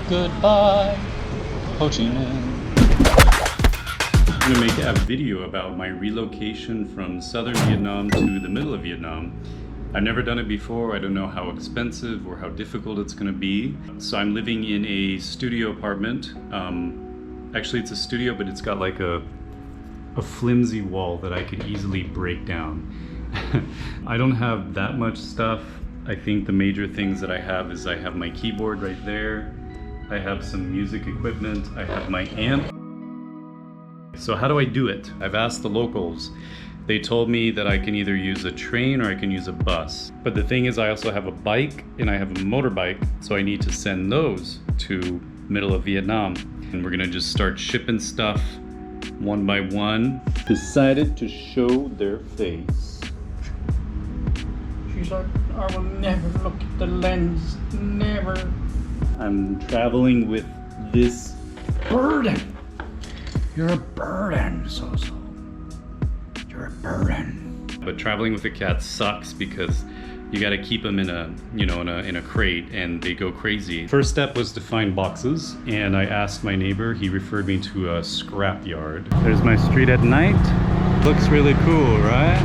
Goodbye, Ho Chi Minh. I'm gonna make a video about my relocation from southern Vietnam to the middle of Vietnam. I've never done it before. I don't know how expensive or how difficult it's gonna be. So I'm living in a studio apartment. Actually, it's a studio, but it's got like a flimsy wall that I could easily break down. I don't have that much stuff. I think the major things that I have is I have my keyboard right there. I have some music equipment. I have my amp. So how do I do it? I've asked the locals. They told me that I can either use a train or I can use a bus. But the thing is, I also have a bike and I have a motorbike, so I need to send those to middle of Vietnam. And we're gonna just start shipping stuff one by one. Decided to show their face. She's like, I will never look at the lens, never. I'm traveling with this burden. You're a burden, so-so. You're a burden. But traveling with a cat sucks because you got to keep them in a, in a crate, and they go crazy. First step was to find boxes, and I asked my neighbor. He referred me to a scrap yard. There's my street at night. Looks really cool, right?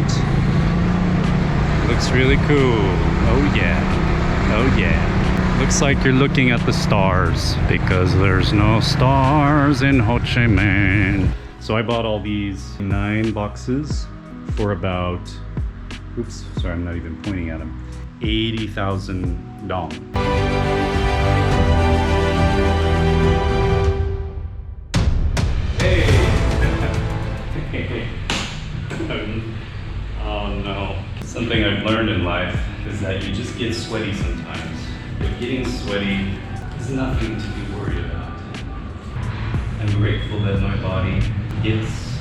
Looks really cool. Oh yeah. Oh yeah. Looks like you're looking at the stars because there's no stars in Ho Chi Minh. So I bought all these 9 boxes for about, oops, sorry, I'm not even pointing at them, 80,000 dong. Hey! Oh no. Something I've learned in life is that you just get sweaty sometimes. But getting sweaty is nothing to be worried about. I'm grateful that my body gets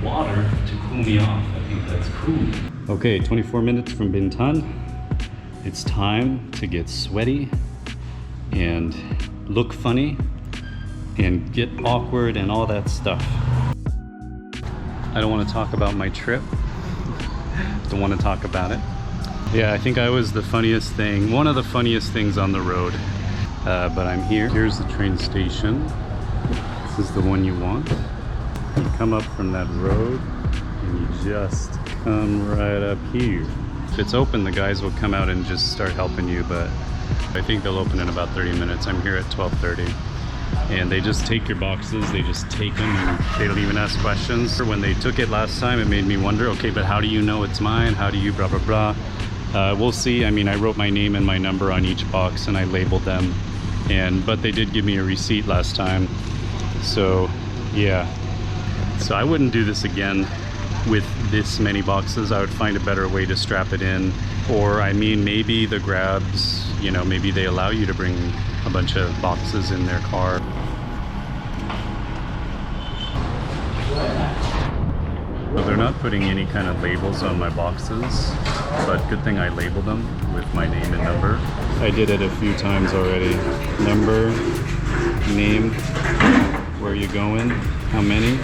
water to cool me off. I think that's cool. Okay, 24 minutes from Binh Tan. It's time to get sweaty and look funny and get awkward and all that stuff. I don't want to talk about my trip. Don't want to talk about it. Yeah, I think I was the funniest thing, one of the funniest things on the road. But I'm here. Here's the train station. This is the one you want. You come up from that road and you just come right up here. If it's open, the guys will come out and just start helping you, but I think they'll open in about 30 minutes. I'm here at 12:30. And they just take your boxes, they just take them, and they don't even ask questions. When they took it last time, it made me wonder, okay, but how do you know it's mine? How do you blah, blah, blah? We'll see. I mean, I wrote my name and my number on each box and I labeled them. But they did give me a receipt last time. So, yeah. So I wouldn't do this again with this many boxes. I would find a better way to strap it in. Or, I mean, maybe the Grabs, maybe they allow you to bring a bunch of boxes in their car. Well, they're not putting any kind of labels on my boxes, but good thing I labeled them with my name and number. I did it a few times already. Number, name, where you going, how many.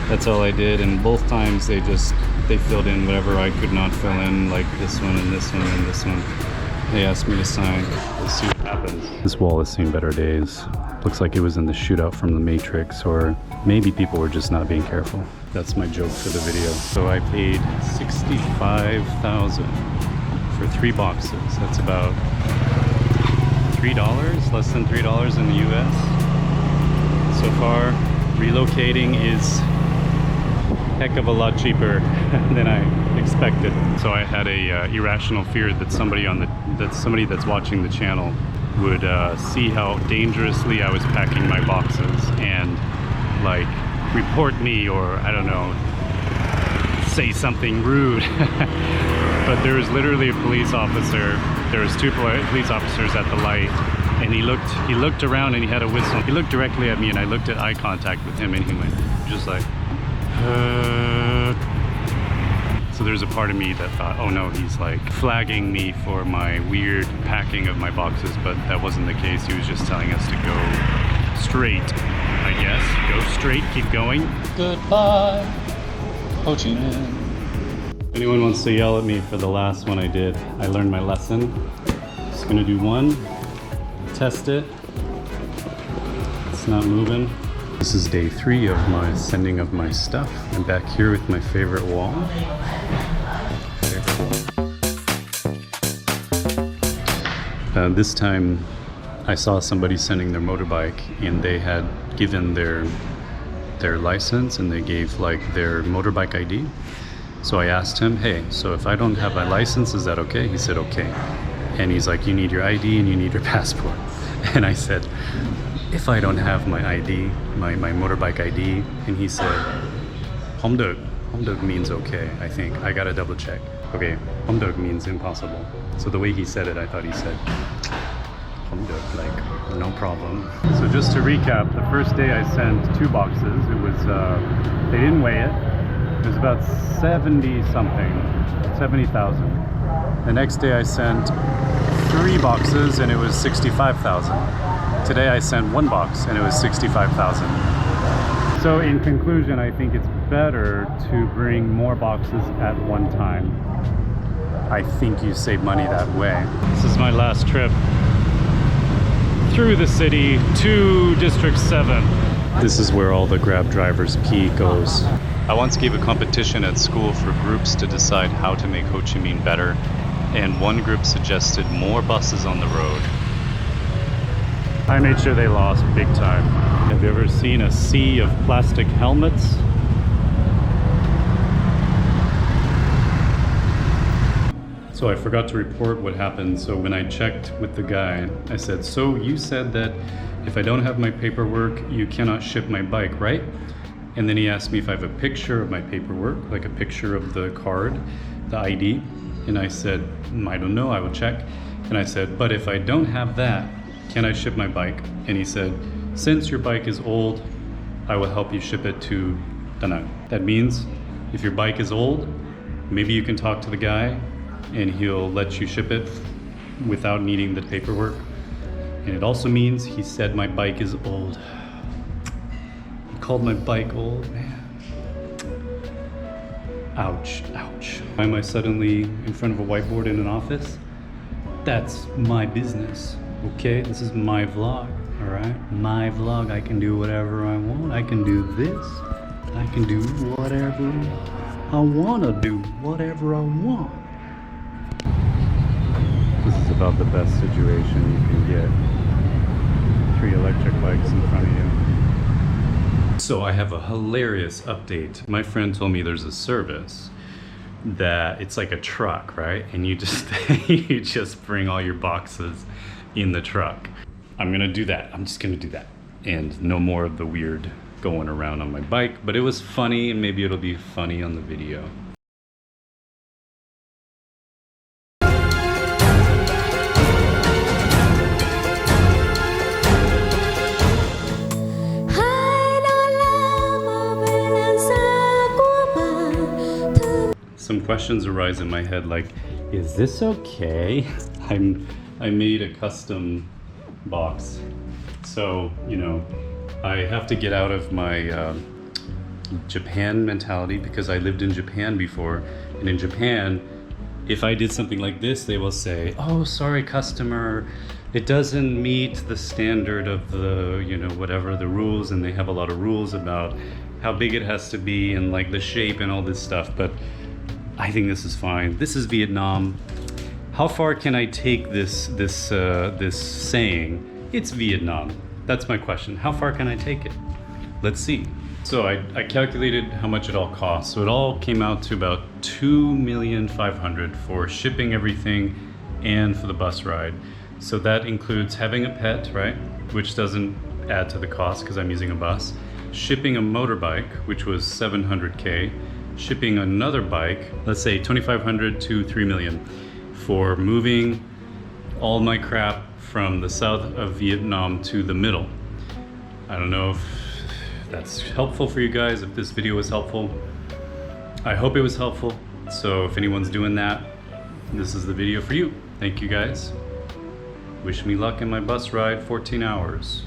That's all I did, and both times they filled in whatever I could not fill in, like this one and this one and this one. They asked me to sign. We'll see what happens. This wall has seen better days. Looks like it was in the shootout from the Matrix, or maybe people were just not being careful. That's my joke for the video. So I paid 65,000 for 3 boxes. That's about $3, less than $3 in the US. So far, relocating is heck of a lot cheaper than I expected. So I had a irrational fear that somebody that's watching the channel would see how dangerously I was packing my boxes and like report me, or I don't know, say something rude. But there was literally a police officer. There was 2 police officers at the light, and he looked around and he had a whistle. He looked directly at me and I looked at eye contact with him and he went just like, So there's a part of me that thought, oh no, he's like flagging me for my weird packing of my boxes, but that wasn't the case. He was just telling us to go straight, I guess. Go straight, keep going. Goodbye, Ho Chi Minh. If anyone wants to yell at me for the last one I did, I learned my lesson. Just gonna do one, test it, It's not moving. This is day 3 of my sending of my stuff. I'm back here with my favorite wall. This time I saw somebody sending their motorbike and they had given their license and they gave like their motorbike ID. So I asked him, hey, so if I don't have my license, is that okay? He said, okay. And he's like, you need your ID and you need your passport. And I said, if I don't have my ID, my motorbike ID, and he said, không được. Không được means okay, I think. I gotta double check. Okay, không được means impossible. So the way he said it, I thought he said, không được, like, no problem. So just to recap, the first day I sent 2 boxes. It was, they didn't weigh it. It was about 70 something, 70,000. The next day I sent 3 boxes and it was 65,000. Today I sent 1 box and it was 65,000. So in conclusion, I think it's better to bring more boxes at one time. I think you save money that way. This is my last trip through the city to District 7. This is where all the Grab drivers' pee goes. I once gave a competition at school for groups to decide how to make Ho Chi Minh better, and one group suggested more buses on the road. I made sure they lost big time. Have you ever seen a sea of plastic helmets? So I forgot to report what happened. So when I checked with the guy, I said, so you said that if I don't have my paperwork, you cannot ship my bike, right? And then he asked me if I have a picture of my paperwork, like a picture of the card, the ID. And I said, I don't know, I will check. And I said, but if I don't have that, can I ship my bike? And he said, since your bike is old, I will help you ship it to Da Nang. That means if your bike is old, maybe you can talk to the guy and he'll let you ship it without needing the paperwork. And it also means he said my bike is old. He called my bike old, man. Ouch, ouch. Why am I suddenly in front of a whiteboard in an office? That's my business, okay? This is my vlog, all right? My vlog, I can do whatever I want. I can do this. I can do whatever I wanna do, whatever I want. This is about the best situation you can get. 3 electric bikes in front of you. So I have a hilarious update. My friend told me there's a service that it's like a truck, right? And you just you just bring all your boxes in the truck. I'm gonna do that. I'm just gonna do that. And no more of the weird going around on my bike, but it was funny and maybe it'll be funny on the video. Some questions arise in my head like, is this okay? I made a custom box. So, you know, I have to get out of my Japan mentality because I lived in Japan before. And in Japan, if I did something like this, they will say, oh, sorry, customer, it doesn't meet the standard of the, you know, whatever the rules. And they have a lot of rules about how big it has to be and like the shape and all this stuff. But I think this is fine. This is Vietnam. How far can I take this saying? It's Vietnam. That's my question. How far can I take it? Let's see. So I calculated how much it all costs. So it all came out to about $2,500,000 for shipping everything and for the bus ride. So that includes having a pet, right? Which doesn't add to the cost because I'm using a bus. Shipping a motorbike, which was $700K. Shipping another bike, let's say $2,500 to $3 million for moving all my crap from the south of Vietnam to the middle. I don't know if that's helpful for you guys, if this video was helpful. I hope it was helpful. So if anyone's doing that, this is the video for you. Thank you guys. Wish me luck in my bus ride, 14 hours.